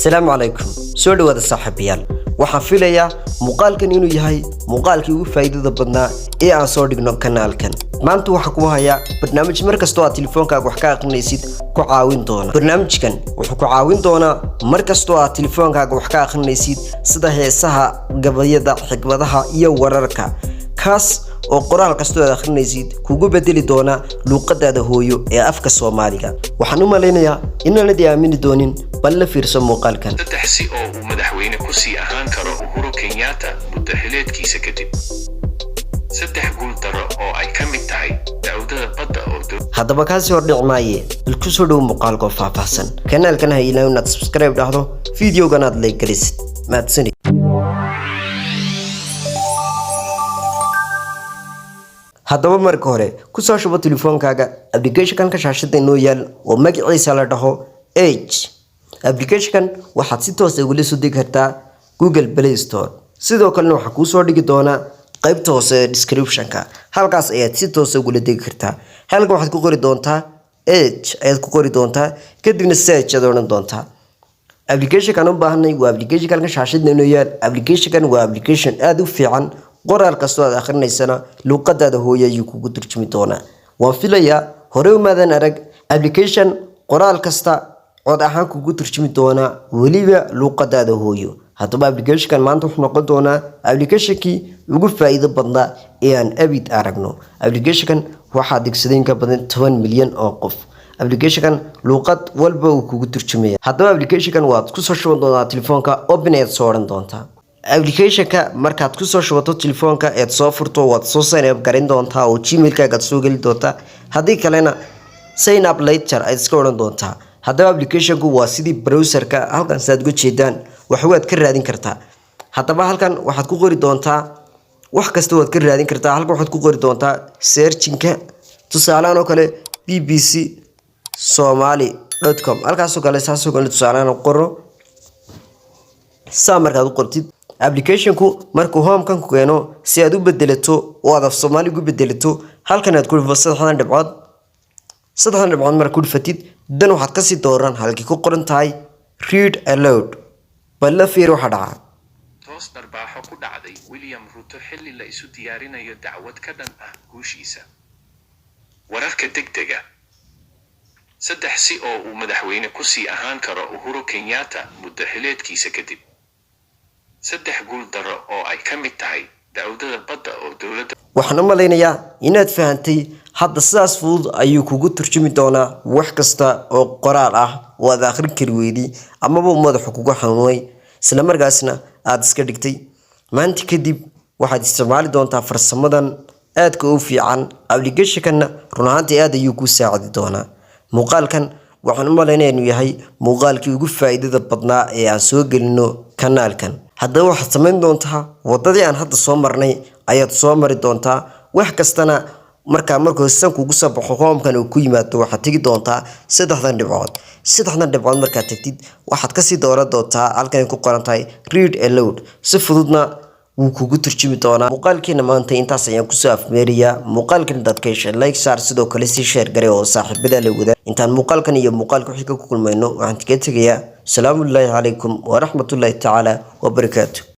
السلام عليكم سو dhawaada saaxiibayaal waxaan filayaa muuqaalkan inuu yahay muuqaalkii ugu faa'iidada badnaa ee aan soo dhigno kanaalkan maanta waxa ku haya barnaamij markasto aad telefoonkaaga wax ka aqrinaysid ku caawin doona barnaamijkan wuxuu ku caawin doonaa markasto aad telefoonkaaga wax ka aqrinaysid sida heesaha gabayada xigmadaha iyo wararka kaas oo qoraal kasto aad akhrinaysid kugu bedeli doona luqadaada hooyo ee afka Soomaaliga waxaan u maleynayaa inaan la aamini doonin bal la fiirso muuqaalkan taxsi oo uu madaxweyne ku sii ahaan karo Uhuru Kenyatta muddaxileedkiisa kadib saddex guul daro oo ay ka mid tahay dawladda badda oo haddaba kaasi hor dhicmaaye ku soo dhow muuqaalka faahfaahsan kanaalkan ha ilaawin inaad subscribe dhahdo videogan aad like galisid maadsani haddaba marka hore ku soo shubo telefoonkaaga application ka shaashada inoo yaal oo magaciisa la dhaho Edge application waxaad si toos ah ugu soo dhigi kartaa Google Play Store sidoo kale waxa ku soo dhigi doona qaybta hoose description-ka halkaas ayaad si toos ah ugu dhigi kartaa halka waxaad ku qori doontaa Edge ayaad ku qori doontaa kadibna search aad oran doontaa application kan u baahnay waa application ka shaashada inoo yaal application waa application aad u fiican qoraal kasto aad akhrineysana luqadaada hooyo ayuu kugu turjumi doona waan filayaa hore u maadan arag application qoraal kasta cod ahaan kugu turjumi doona waliba luqadaada hooyo haddaba application maanta wuxuu noqon doonaa application-kii ugu faa'iido badnaa ee aan abid aragno application waxa digsadeen ka badan 10 milyan oo qof application luqad walba uu kugu turjumaya haddaba application waad ku soo shuban doontaa telefoonka open aad soo oran doontaa application-ka markaad ku soo shubato telefoonka aad soo furto waad soo sign up garin doontaa oo Gmail-kaaga soo gali doontaa hadii kalena sign up later aad iska oran doontaa haddaba application-ku waa sidii browser-ka halkan saad uga jeedaan wax waad ka raadin kartaa haddaba halkan waxaad ku qori doontaa wax kasta waad ka raadin kartaa halkan waxaad ku qori doontaa searching-ka tusaalahan oo kale bbcsomali.com halkaas oo kale saas oo kale tusaalahan qoro markaad u qortid application-ku markuu home-kan ku keeno si aad u bedelato oo aad af Soomaali ugu bedelato halkan aad ku dhufo saddexdan dhibcood marka ku dhufatid dan waxaad ka sii dooran halkii ku qoran tahay read aloud bal la fiir waxa dhaca toos darbaaxo ku dhacday William Ruto xilli la isu diyaarinayo dacwad ka dhan ah guushiisa wararka degdega saddex si oo uu madaxweyne ku sii ahaan karo Uhuru Kenyatta muddaxileedkiisa kadib saddex guul daro oo ay ka mid tahay dawladda badda oo dawladda waxaan u maleynayaa inaad fahantay hadda sidaas fudud ayuu kugu turjumi doonaa wax kasta oo qoraal ah oo aad akhrin kari weydii amaba madaxu kugu xanuunay isla markaasna aad iska dhigtay maanta kadib waxaad isticmaali doontaa farsamadan aadka u fiican application-kana run ahaantii aad ayuu ku saacidi doonaa muuqaalkan waxaan u maleynayaa inuu yahay muuqaalkii ugu faa'iidada badnaa ee aan soo gelino kanaalkan haddaba waxaad samayn doontaa wadadii aan hadda soo marnay ayaad soo mari doontaa wax kastana markuu san kugu soo baxo home-kan uu ku yimaado waxaad tagi doontaa saddexdan dhibcood markaad tagtid waxaad ka sii dooran doontaa halkan ku qoran tahay read aloud si fududna wuu kugu turjumi doonaa muuqaalkeena maanta intaas ayaan ku soo afmeeriyaa muuqaalkan dadka like share sidoo kale si share gare oo saaxiibada la wada intaan muuqaalkan iyo muuqaalka xiga ku kulmayno waxaan kaga tagayaa salaamu alaykum wa rahmatullahi ta'ala wa barakaatuh